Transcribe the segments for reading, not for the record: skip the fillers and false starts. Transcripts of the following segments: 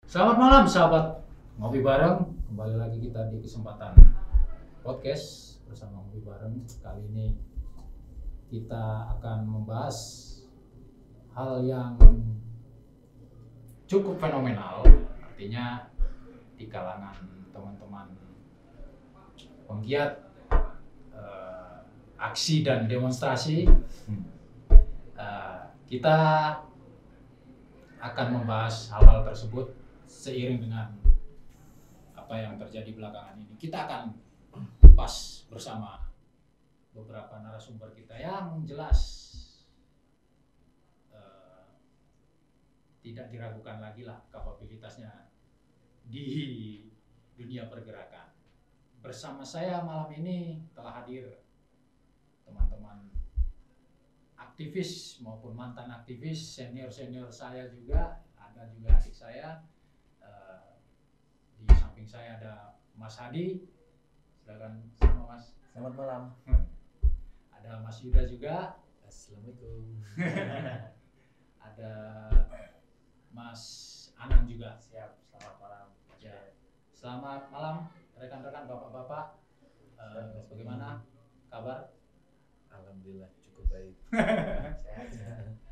Selamat malam sahabat ngopi bareng. Kembali lagi kita di kesempatan podcast bersama ngopi bareng. Kali ini kita akan membahas hal yang cukup fenomenal. Artinya di kalangan teman-teman penggiat aksi dan demonstrasi, kita akan membahas hal-hal tersebut seiring dengan apa yang terjadi belakangan ini. Kita akan pas bersama beberapa narasumber kita yang jelas tidak diragukan lagi lah kapabilitasnya di dunia pergerakan. Bersama saya malam ini telah hadir teman-teman aktivis maupun mantan aktivis, senior-senior saya juga, ada juga adik saya. Di samping saya ada Mas Hadi, silakan sama Mas. Selamat malam. Ada Mas Yuda juga. Assalamualaikum. Ada Mas Anang juga. Siap. Selamat malam. Ya. Selamat malam rekan-rekan, bapak-bapak. Bagaimana kabar? Alhamdulillah cukup baik. Sehat.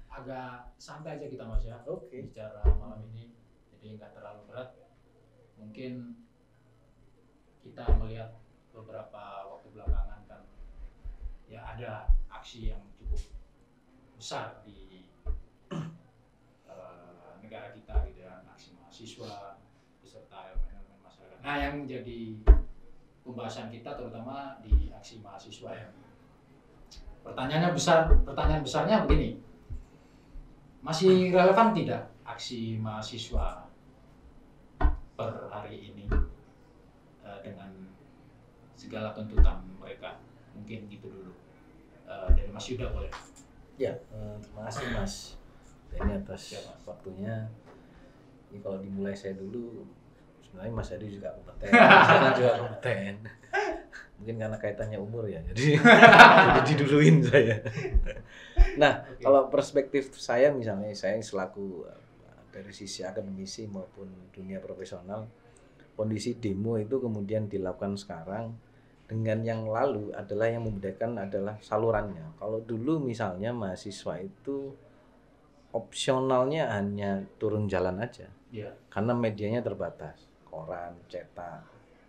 Agak santai aja kita Mas ya. Oke. Bicara malam ini, jadi nggak terlalu berat. Mungkin kita melihat beberapa waktu belakangan kan ya ada aksi yang cukup besar di negara kita gitu ya, aksi mahasiswa beserta elemen-elemen masyarakat. Nah, yang menjadi pembahasan kita terutama di aksi mahasiswa ya. Pertanyaan besarnya begini. Masih relevan tidak aksi mahasiswa per hari ini dengan segala tuntutan mereka? Mungkin gitu dulu. Dari Mas Yuda boleh. Ya, terima kasih Mas Denny atas waktunya. Ini kalau dimulai saya dulu, sebenarnya Mas Hadi juga kompeten. Saya juga kompeten. Mungkin karena kaitannya umur ya, jadi diduluin saya. Nah, okay. Kalau perspektif saya misalnya, saya selaku dari sisi akademisi maupun dunia profesional, kondisi demo itu kemudian dilakukan sekarang dengan yang lalu adalah yang membedakan adalah salurannya. Kalau dulu misalnya mahasiswa itu opsionalnya hanya turun jalan aja, karena medianya terbatas, koran, cetak,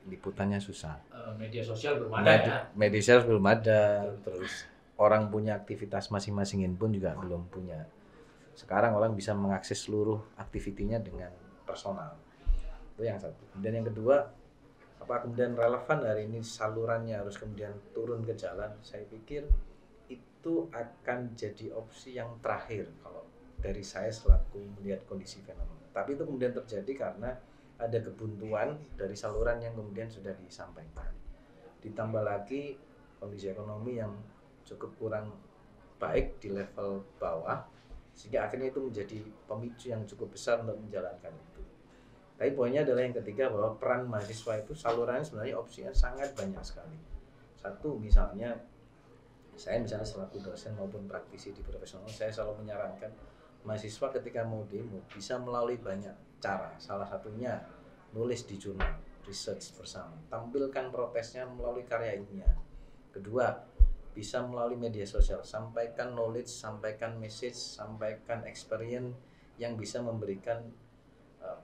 liputannya susah. Media sosial belum ada. Media sosial belum ada, terus orang punya aktivitas masing-masing pun juga belum punya. Sekarang orang bisa mengakses seluruh aktivitinya dengan personal. Itu yang satu. Kemudian yang kedua, apa kemudian relevan hari ini salurannya harus kemudian turun ke jalan? Saya pikir itu akan jadi opsi yang terakhir kalau dari saya selaku melihat kondisi fenomena. Tapi itu kemudian terjadi karena ada kebuntuan dari saluran yang kemudian sudah disampaikan. Ditambah lagi kondisi ekonomi yang cukup kurang baik di level bawah, sehingga akhirnya itu menjadi pemicu yang cukup besar untuk menjalankan itu. Tapi poinnya adalah yang ketiga, bahwa peran mahasiswa itu salurannya sebenarnya opsinya sangat banyak sekali. Satu, misalnya saya selaku dosen maupun praktisi di profesional, saya selalu menyarankan mahasiswa ketika mau demo bisa melalui banyak cara. Salah satunya nulis di jurnal, research bersama, tampilkan protesnya melalui karya ilmiah. Kedua, bisa melalui media sosial, sampaikan knowledge, sampaikan message, sampaikan experience yang bisa memberikan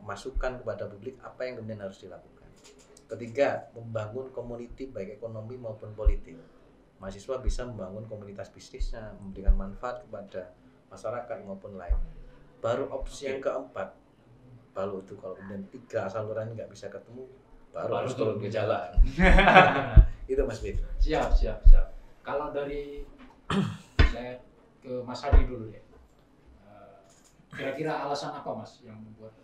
masukan kepada publik apa yang kemudian harus dilakukan. Ketiga, membangun community baik ekonomi maupun politik. Mahasiswa bisa membangun komunitas bisnisnya, memberikan manfaat kepada masyarakat maupun lainnya. Baru opsi yang keempat, baru itu kalau kemudian tiga saluran nggak bisa ketemu, baru harus turun ke jalan. Itu Mas Bid. Siap. Kalau dari saya ke Mas Hadi dulu deh. Kira-kira alasan apa Mas yang membuat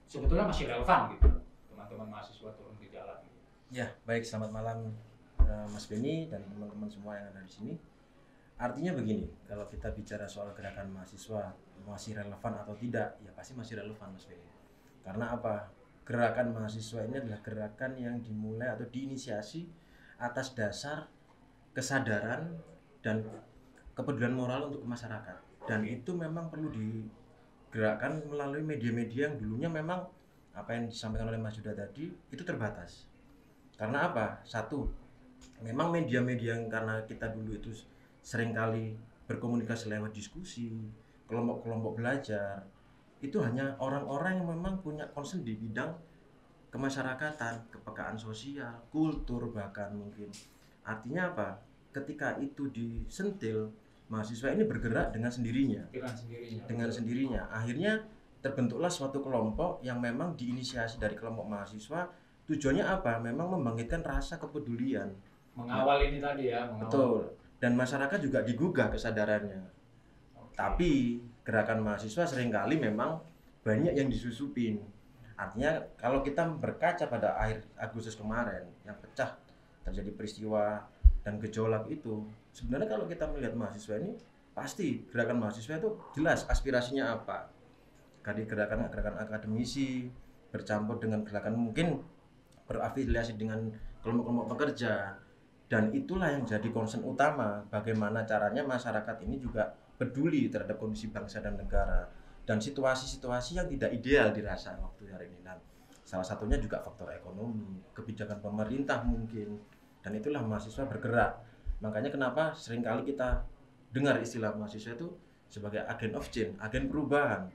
sebetulnya masih relevan gitu teman-teman mahasiswa turun ke jalan? Ya, baik, selamat malam Mas Benny dan teman-teman semua yang ada di sini. Artinya begini, kalau kita bicara soal gerakan mahasiswa masih relevan atau tidak, ya pasti masih relevan Mas Benny. Karena apa? Gerakan mahasiswa ini adalah gerakan yang dimulai atau diinisiasi atas dasar kesadaran dan kepedulian moral untuk masyarakat, dan itu memang perlu gerakan melalui media-media yang dulunya memang apa yang disampaikan oleh Mas Yuda tadi itu terbatas. Karena apa? Satu, memang media-media yang karena kita dulu itu seringkali berkomunikasi lewat diskusi, kelompok-kelompok belajar, itu hanya orang-orang yang memang punya concern di bidang kemasyarakatan, kepekaan sosial, kultur bahkan mungkin. Artinya apa? Ketika itu disentil, mahasiswa ini bergerak dengan sendirinya. Dengan sendirinya. Akhirnya terbentuklah suatu kelompok yang memang diinisiasi dari kelompok mahasiswa. Tujuannya apa? Memang membangkitkan rasa kepedulian. Mengawal ini tadi ya. Betul. Dan masyarakat juga digugah kesadarannya. Tapi gerakan mahasiswa seringkali memang banyak yang disusupin. Artinya kalau kita berkaca pada akhir Agustus kemarin yang pecah terjadi peristiwa dan gejolak itu, sebenarnya kalau kita melihat mahasiswa ini pasti gerakan mahasiswa itu jelas aspirasinya apa. Gerakan akademisi bercampur dengan gerakan mungkin berafiliasi dengan kelompok-kelompok pekerja, dan itulah yang jadi concern utama bagaimana caranya masyarakat ini juga peduli terhadap kondisi bangsa dan negara dan situasi-situasi yang tidak ideal dirasa waktu hari ini. Dan salah satunya juga faktor ekonomi, kebijakan pemerintah mungkin, dan itulah mahasiswa bergerak. Makanya kenapa seringkali kita dengar istilah mahasiswa itu sebagai agen of change, agen perubahan,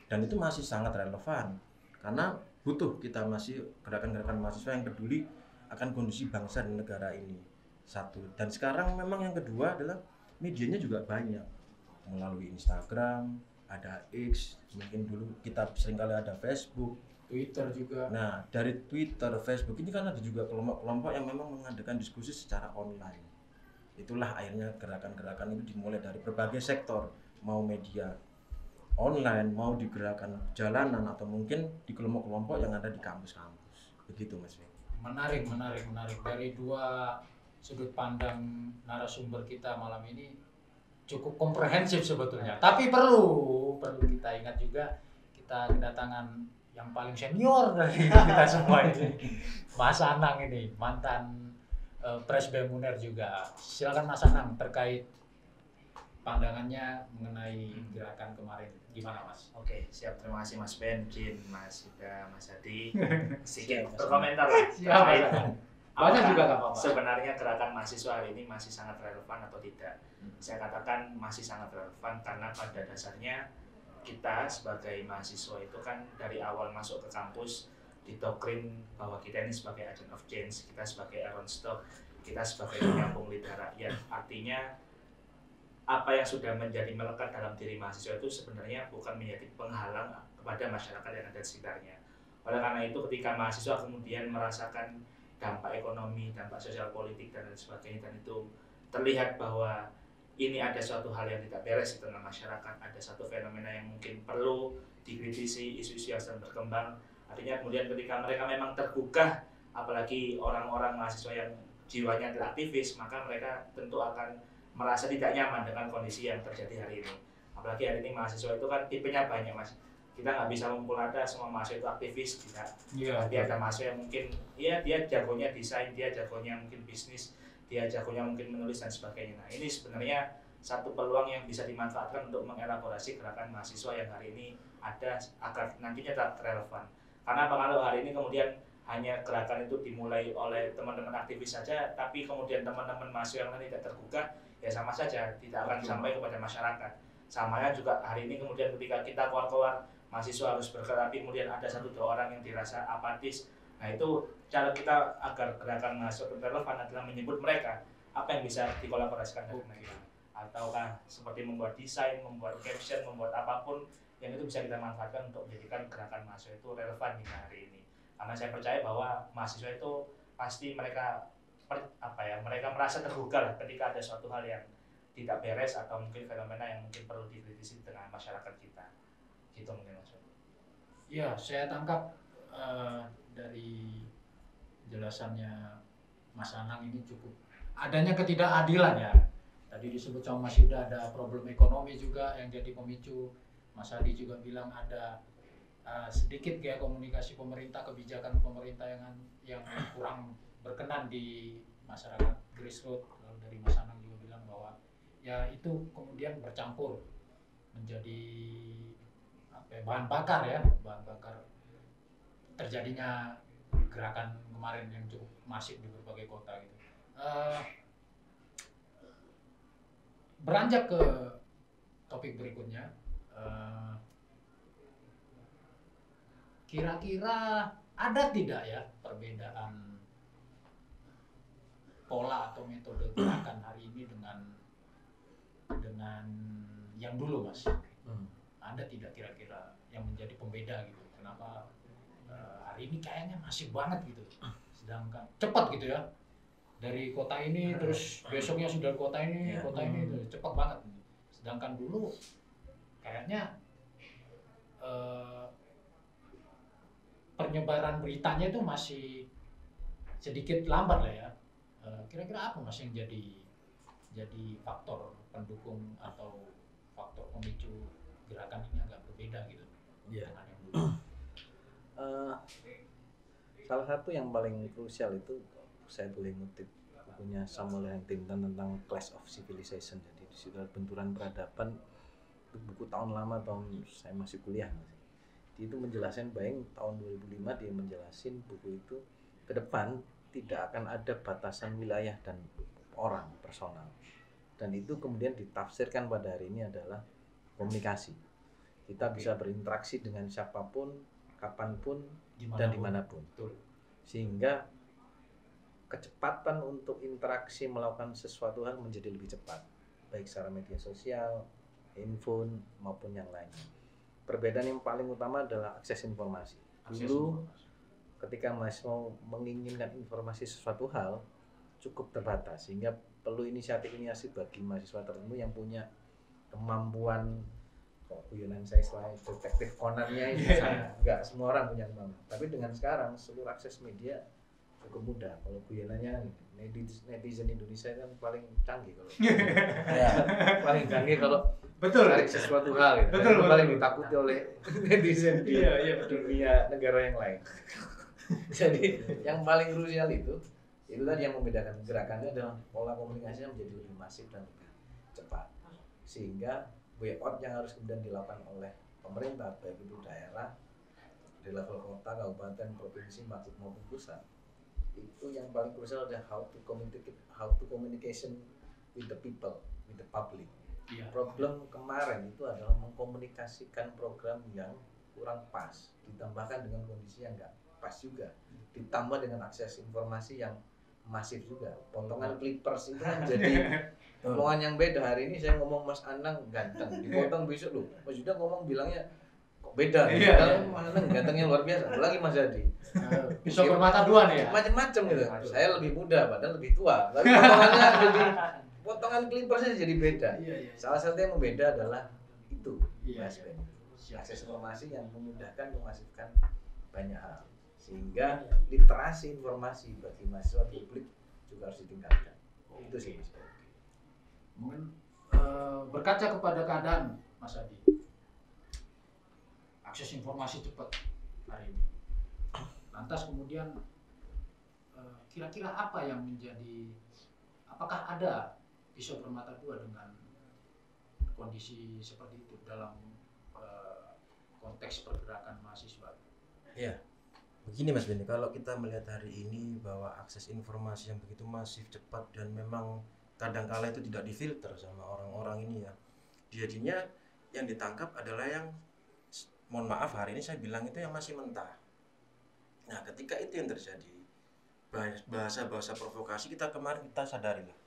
dan itu masih sangat relevan karena butuh kita masih gerakan-gerakan mahasiswa yang peduli akan kondisi bangsa dan negara ini. Satu, dan sekarang memang yang kedua adalah medianya juga banyak melalui Instagram, ada X, mungkin dulu kita seringkali ada Facebook, Twitter juga. Nah, dari Twitter, Facebook ini kan ada juga kelompok-kelompok yang memang mengadakan diskusi secara online. Itulah akhirnya gerakan-gerakan itu dimulai dari berbagai sektor, mau media online, mau di gerakan jalanan atau mungkin di kelompok-kelompok yang ada di kampus-kampus. Begitu Mas. Menarik. Dari dua sudut pandang narasumber kita malam ini cukup komprehensif sebetulnya. Tapi perlu kita ingat juga kita kedatangan yang paling senior dari kita semua ini, Mas Anang ini, mantan Pres BEM UNER juga. Silakan Mas Anang terkait pandangannya mengenai gerakan kemarin. Gimana Mas? Oke, siap. Terima kasih Mas Ben, Jin, Mas Yuda, Mas Hadi. Sedikit berkomentar lah. Banyak juga gak apa-apa. Sebenarnya gerakan mahasiswa hari ini masih sangat relevan atau tidak? Saya katakan masih sangat relevan karena pada dasarnya kita sebagai mahasiswa itu kan dari awal masuk ke kampus didoktrin bahwa kita ini sebagai agent of change, kita sebagai iron stock, kita sebagai penyambung lidah rakyat. Artinya apa yang sudah menjadi melekat dalam diri mahasiswa itu sebenarnya bukan menjadi penghalang kepada masyarakat yang ada di sekitarnya. Oleh karena itu ketika mahasiswa kemudian merasakan dampak ekonomi, dampak sosial politik dan lain sebagainya, dan itu terlihat bahwa ini ada suatu hal yang tidak beres di tengah masyarakat, ada satu fenomena yang mungkin perlu dikritisi, isu-isu yang sedang berkembang. Artinya kemudian ketika mereka memang tergugah, apalagi orang-orang mahasiswa yang jiwanya aktivis, maka mereka tentu akan merasa tidak nyaman dengan kondisi yang terjadi hari ini. Apalagi hari ini mahasiswa itu kan tipenya banyak Mas. Kita nggak bisa memukul rata semua mahasiswa itu aktivis, tidak. Dia ada mahasiswa yang mungkin, ya dia jagonya desain, dia jagonya mungkin bisnis, dia jagonya mungkin menulis dan sebagainya. Nah ini sebenarnya satu peluang yang bisa dimanfaatkan untuk mengelaborasi gerakan mahasiswa yang hari ini ada agar nantinya tetap relevan. Karena apa kalau hari ini kemudian hanya gerakan itu dimulai oleh teman-teman aktivis saja, tapi kemudian teman-teman mahasiswa yang lain tidak tergugah, ya sama saja tidak akan sampai kepada masyarakat. Samanya juga hari ini kemudian ketika kita keluar-keluar mahasiswa harus bergerak, tapi kemudian ada satu dua orang yang dirasa apatis. Nah itu cara kita agar gerakan mahasiswa relevan adalah menyebut mereka apa yang bisa dikolaborasikan dengan mereka, ataukah seperti membuat desain, membuat caption, membuat apapun yang itu bisa kita manfaatkan untuk menjadikan gerakan mahasiswa itu relevan di hari ini. Karena saya percaya bahwa mahasiswa itu pasti mereka mereka merasa tergugah ketika ada suatu hal yang tidak beres atau mungkin fenomena yang mungkin perlu dikritisi di tengah masyarakat kita. Gitu mungkin Mas. Iya, saya tangkap dari penjelasannya Mas Anang ini cukup adanya ketidakadilan ya. Tadi disebut sama Mas Yuda ada problem ekonomi juga yang jadi pemicu. Mas Hadi juga bilang ada sedikit gaya komunikasi pemerintah, kebijakan pemerintah yang kurang berkenan di masyarakat grassroots. Lalu dari Mas Anang juga bilang bahwa ya itu kemudian bercampur menjadi sebagai bahan bakar terjadinya gerakan kemarin yang cukup masif di berbagai kota gitu. Beranjak ke topik berikutnya, kira-kira ada tidak ya perbedaan pola atau metode gerakan hari ini dengan yang dulu, Mas? Ada tidak kira-kira yang menjadi pembeda gitu? Kenapa hari ini kayaknya masih banget gitu, sedangkan cepat gitu ya, dari kota ini terus besoknya sudah kota ini terus cepat banget, sedangkan dulu kayaknya penyebaran beritanya itu masih sedikit lambat lah ya. Kira-kira apa Mas yang jadi faktor pendukung atau faktor pemicu gerakan ini agak berbeda gitu dengan yang dulu? Salah satu yang paling krusial itu, saya boleh ngutip bukunya Samuel Huntington tentang Clash of Civilization. Jadi di situ ada benturan peradaban, itu buku tahun lama, tahun saya masih kuliah. Dia itu menjelaskan, bayang tahun 2005 dia menjelasin buku itu ke depan tidak akan ada batasan wilayah dan orang personal. Dan itu kemudian ditafsirkan pada hari ini adalah komunikasi. Kita bisa berinteraksi dengan siapapun, kapanpun, dan dimanapun. Betul. Sehingga kecepatan untuk interaksi melakukan sesuatu hal menjadi lebih cepat, baik secara media sosial, handphone, maupun yang lain. Perbedaan yang paling utama adalah akses informasi. Dulu ketika mahasiswa menginginkan informasi sesuatu hal cukup terbatas, sehingga perlu inisiatif bagi mahasiswa tertentu yang punya kemampuan, guyonan saya selain detektif Conan-nya itu nggak semua orang punya kemampuan. Tapi dengan sekarang seluruh akses media cukup mudah. Kalau guyonannya netizen Indonesia kan paling canggih kalau paling canggih kalau cari sesuatu hal gitu. Betul, paling ditakuti oleh netizen di dunia negara yang lain. Jadi yang paling krusial itu tadi yang membedakan gerakannya adalah pola komunikasinya menjadi lebih masif dan lebih cepat, sehingga way out yang harus kemudian dilakukan oleh pemerintah, baik itu daerah di level kota, kabupaten, provinsi maupun pusat, itu yang paling krusial adalah how to communication with the people, with the public. Problem kemarin itu adalah mengkomunikasikan program yang kurang pas, ditambahkan dengan kondisi yang nggak pas juga, ditambah dengan akses informasi yang masif juga. Potongan clippers itu kan jadi omongan yang beda. Hari ini saya ngomong Mas Anang ganteng, dipotong besok loh Mas Yuda ngomong bilangnya kok beda. Mas Anang gantengnya luar biasa, apalagi Mas Hadi bisa bermata dua nih ya, macam-macam gitu. Saya lebih muda padahal lebih tua, tapi potongan clippersnya jadi beda. Salah satu yang membeda adalah itu Mas Ben, akses informasi yang memudahkan, memasifkan banyak hal, sehingga literasi informasi bagi mahasiswa publik juga harus ditingkatkan. Itu sih Mas. Mungkin berkaca kepada keadaan Mas Adi, akses informasi cepat hari ini, lantas kemudian kira-kira apa yang menjadi, apakah ada pisau bermata dua dengan kondisi seperti itu dalam konteks pergerakan mahasiswa? Ya, begini Mas Beni, kalau kita melihat hari ini bahwa akses informasi yang begitu masif, cepat, dan memang kadangkala itu tidak difilter sama orang-orang ini ya, jadinya yang ditangkap adalah yang, mohon maaf hari ini saya bilang itu yang masih mentah. Nah ketika itu yang terjadi, bahasa-bahasa provokasi kita kemarin kita sadari lah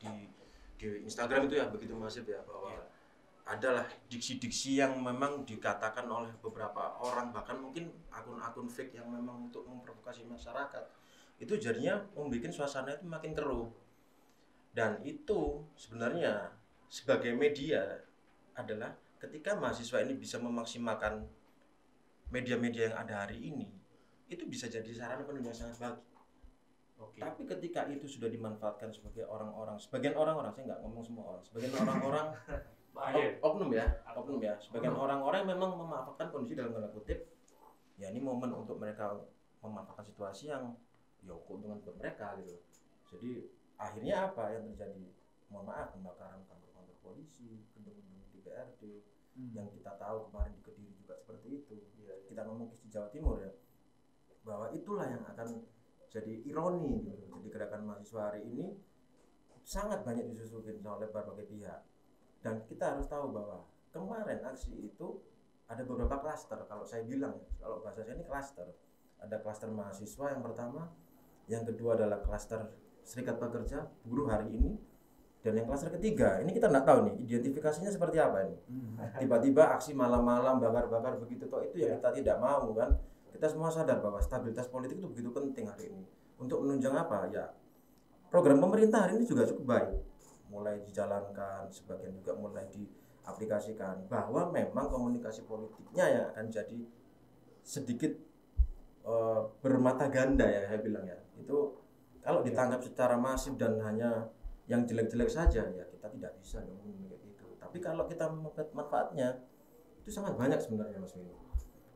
di Instagram itu ya begitu masif ya, bahwa adalah diksi-diksi yang memang dikatakan oleh beberapa orang, bahkan mungkin akun-akun fake yang memang untuk memprovokasi masyarakat, itu jadinya membuat suasana itu makin keruh. Dan itu sebenarnya sebagai media adalah ketika mahasiswa ini bisa memaksimalkan media-media yang ada hari ini, itu bisa jadi sarana penunjang sangat bagus. Tapi ketika itu sudah dimanfaatkan sebagai orang-orang, sebagian orang-orang, saya nggak ngomong semua orang, sebagian orang-orang oknum ya, sebagian orang-orang memang memanfaatkan kondisi dalam tanda kutip, ya ini momen untuk mereka memanfaatkan situasi yang ya keuntungan buat mereka gitu. Jadi akhirnya apa yang terjadi? Mohon maaf, pembakaran kantor-kantor polisi, gedung-gedung DPRD, yang kita tahu kemarin di Kediri juga seperti itu. Kita ngomong di Jawa Timur ya, bahwa itulah yang akan jadi ironi gitu. Jadi gerakan mahasiswa hari ini sangat banyak disusukin oleh berbagai pihak, dan kita harus tahu bahwa kemarin aksi itu ada beberapa klaster. Kalau saya bilang, kalau bahasa saya ini klaster. Ada klaster mahasiswa yang pertama, yang kedua adalah klaster serikat pekerja buruh hari ini, dan yang klaster ketiga ini kita nggak tahu nih identifikasinya seperti apa ini. Tiba-tiba aksi malam-malam bakar-bakar begitu, toh itu ya kita tidak mau kan. Kita semua sadar bahwa stabilitas politik itu begitu penting hari ini untuk menunjang apa ya, program pemerintah hari ini juga cukup baik, mulai dijalankan, sebagian juga mulai diaplikasikan, bahwa memang komunikasi politiknya yang akan jadi sedikit bermata ganda ya saya bilang ya. Itu kalau ditangkap secara masif dan hanya yang jelek-jelek saja ya kita tidak bisa ngomong kayak gitu. Tapi kalau kita melihat manfaatnya itu sangat banyak sebenarnya Mas Wini.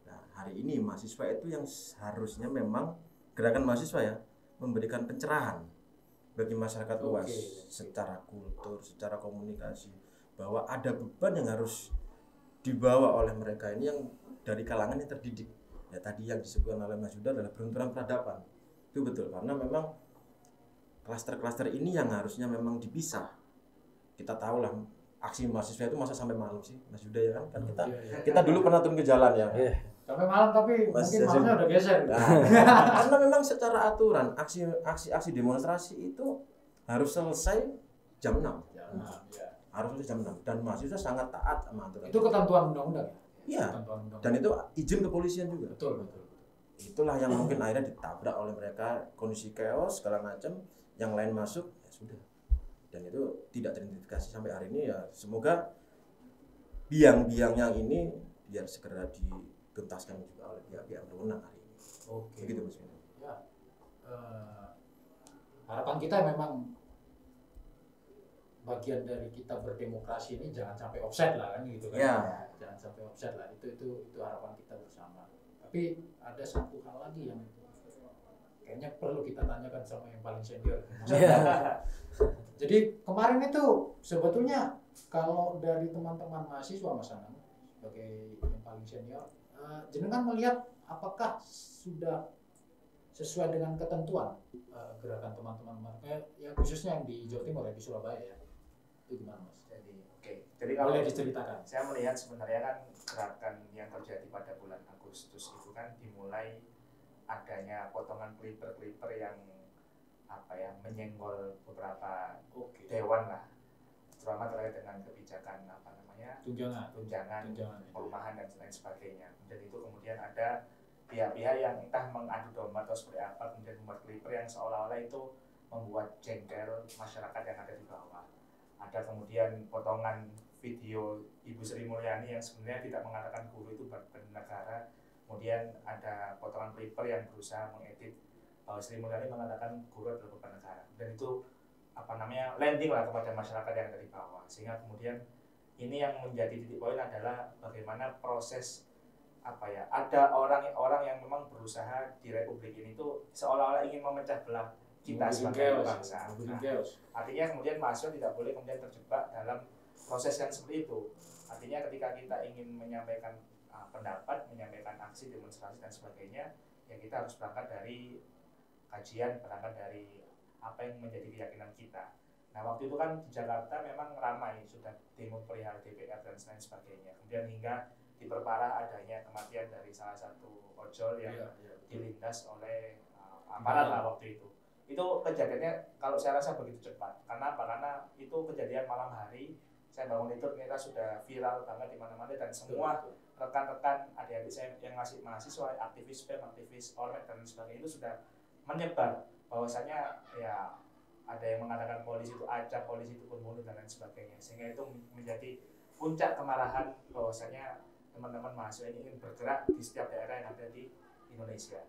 Nah, hari ini mahasiswa itu yang harusnya memang gerakan mahasiswa ya memberikan pencerahan bagi masyarakat luas secara kultur, secara komunikasi, bahwa ada beban yang harus dibawa oleh mereka ini yang dari kalangan yang terdidik. Ya tadi yang disebutkan oleh Mas Yuda adalah berunturan peradaban. Itu betul, karena memang klaster-klaster ini yang harusnya memang dipisah. Kita tahu lah aksi mahasiswa itu masa sampai malam sih Mas Yuda ya kan kita dulu pernah turun ke jalan ya. Sampai malam tapi Mas mungkin Yasin malamnya udah geser. Karena memang secara aturan aksi demonstrasi itu harus selesai jam 6. Harus selesai jam 6 dan mahasiswa sangat taat sama aturan. Itu ketentuan undang-undang ya? Iya. Dan itu izin kepolisian juga. Betul. Itulah yang mungkin akhirnya ditabrak oleh mereka, kondisi chaos segala macam, yang lain masuk ya sudah. Dan itu tidak teridentifikasi sampai hari ini ya. Semoga biang-biangnya ini biar segera digentaskan juga oleh pihak-pihak berwenang hari ini. Begitu Mas Wino. Ya. Harapan kita memang bagian dari kita berdemokrasi ini jangan sampai offset lah kan gitu kan. Ya. Jangan sampai offset lah. Itu harapan kita bersama. Tapi ada satu hal lagi yang kayaknya perlu kita tanyakan sama yang paling senior. Jadi kemarin itu sebetulnya kalau dari teman-teman mahasiswa Mas Anang sebagai yang paling senior, jenengan melihat apakah sudah sesuai dengan ketentuan gerakan teman-teman yang khususnya yang di Jawa Timur ya, di Surabaya ya, itu gimana Mas? Jadi kalau boleh diceritakan. Saya melihat sebenarnya kan gerakan yang terjadi pada bulan Agustus itu kan dimulai adanya potongan kliper-kliper yang menyenggol beberapa dewan lah, terutama terkait dengan kebijakan tunjangan perumahan dan lain sebagainya. Dan itu kemudian ada pihak-pihak yang entah mengadu domba atau seperti apa, kemudian membuat kliper yang seolah-olah itu membuat jengkel masyarakat yang ada di bawah. Ada kemudian potongan video Ibu Sri Mulyani yang sebenarnya tidak mengatakan guru itu bernegara. Kemudian ada potongan kliper yang berusaha mengedit bahwa Sri Mulyani mengatakan guru adalah beban negara. Dan itu landing lah kepada masyarakat yang ada di bawah. Sehingga kemudian ini yang menjadi titik poin adalah bagaimana proses ada orang yang memang berusaha di Republik ini tuh seolah-olah ingin memecah belah kita sebagai bangsa. Artinya kemudian mahasiswa tidak boleh kemudian terjebak dalam proses yang seperti itu. Artinya ketika kita ingin menyampaikan pendapat, menyampaikan aksi, demonstrasi dan sebagainya, ya kita harus berangkat dari kajian, berangkat dari apa yang menjadi keyakinan kita. Nah waktu itu kan di Jakarta memang ramai, sudah demo perihal DPR dan lain sebagainya. Kemudian hingga diperparah adanya kematian dari salah satu ojol yang dilindas oleh aparat lah waktu itu. Itu kejadiannya kalau saya rasa begitu cepat. Karena apa? Karena itu kejadian malam hari. Saya bangun itu ternyata sudah viral banget di mana-mana dan semua rekan-rekan adik-adik saya yang masih mahasiswa, aktivis BEM, aktivis Ormet dan sebagainya itu sudah menyebar bahwasanya ya ada yang mengatakan polisi itu acak, polisi itu pembunuh dan lain sebagainya. Sehingga itu menjadi puncak kemarahan bahwasanya teman-teman mahasiswa ini ingin bergerak di setiap daerah yang ada di Indonesia.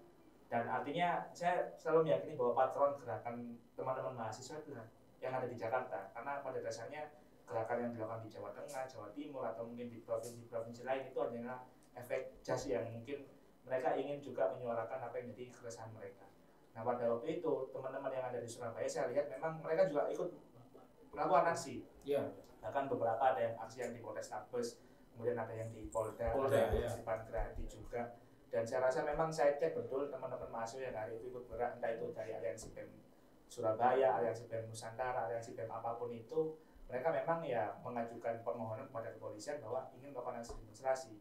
Dan artinya saya selalu meyakini bahwa patron gerakan teman-teman mahasiswa itu yang ada di Jakarta, karena pada dasarnya gerakan yang dilakukan di Jawa Tengah, Jawa Timur atau mungkin di provinsi-provinsi lain itu adalah efek jas yang mungkin mereka ingin juga menyuarakan apa yang menjadi keresahan mereka. Nah pada waktu itu teman-teman yang ada di Surabaya saya lihat memang mereka juga ikut melakukan aksi. Bahkan beberapa ada yang aksi yang di Polrestabes, kemudian ada yang di Polda, Polda, ada yang ya. di Pangradi juga. Dan saya rasa memang saya cek betul teman-teman mahasiswa yang hari itu ikut bergerak, entah itu dari aliansi BEM Surabaya, aliansi BEM Nusantara, aliansi BEM apapun itu, mereka memang ya mengajukan permohonan kepada kepolisian bahwa ingin melakukan aksi demonstrasi.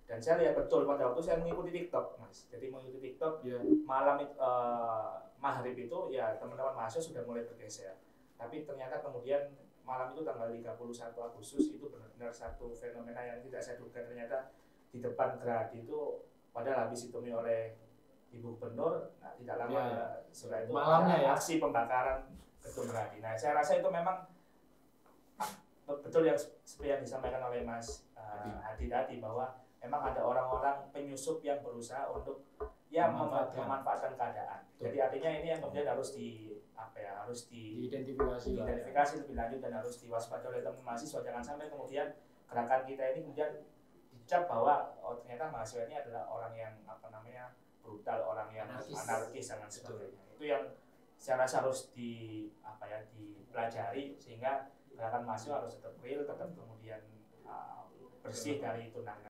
Dan saya lihat betul pada waktu saya mengikuti TikTok, Mas. Jadi mengikuti TikTok Ya. malam maghrib itu ya teman-teman mahasiswa sudah mulai bergeser. Tapi ternyata kemudian malam itu tanggal 31 Agustus itu benar-benar satu fenomena yang tidak saya duga. Ternyata di depan Gerahadi itu padahal habis ditemui oleh Ibu Gubernur, nah, tidak lama Ya. setelah itu Malamnya ada ya. aksi pembakaran gedung Gerahadi. Nah, saya rasa itu memang betul yang seperti yang disampaikan oleh Mas Hadi tadi, bahwa memang ada orang-orang penyusup yang berusaha untuk ya memanfaatkan keadaan. Betul. Jadi artinya ini yang kemudian harus Diidentifikasi lah. diidentifikasi lebih lanjut dan harus diwaspadai oleh teman mahasiswa. Jangan sampai kemudian gerakan kita ini kemudian dicap bahwa oh ternyata mahasiswa ini adalah orang yang brutal, orang yang anarkis dan sebagainya. Itu yang saya rasa harus dipelajari sehingga gerakan mahasiswa harus tetap real, tetap kemudian bersih dari tunangan.